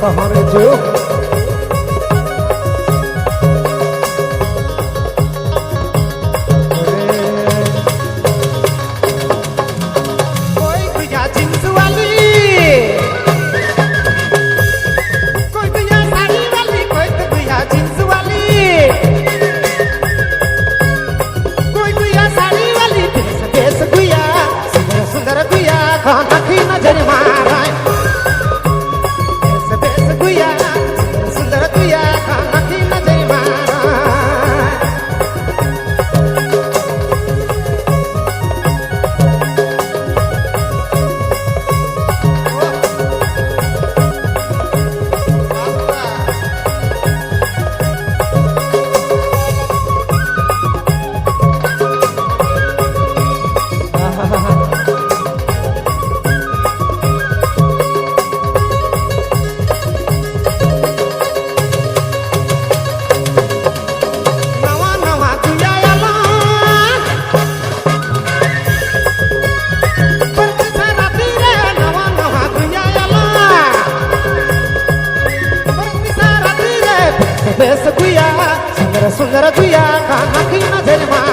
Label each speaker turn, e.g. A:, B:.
A: हमारे जो कोई तुझा जींस वाली, कोई तुझा साड़ी वाली, कोई तुझा जींस वाली, कोई तुझा साड़ी वाली, बेस तुझा सुंदर सुंदर तुझा खाना की नजर मारा बेस तुया सुंदर सुंदर तुया खाना की नजर मार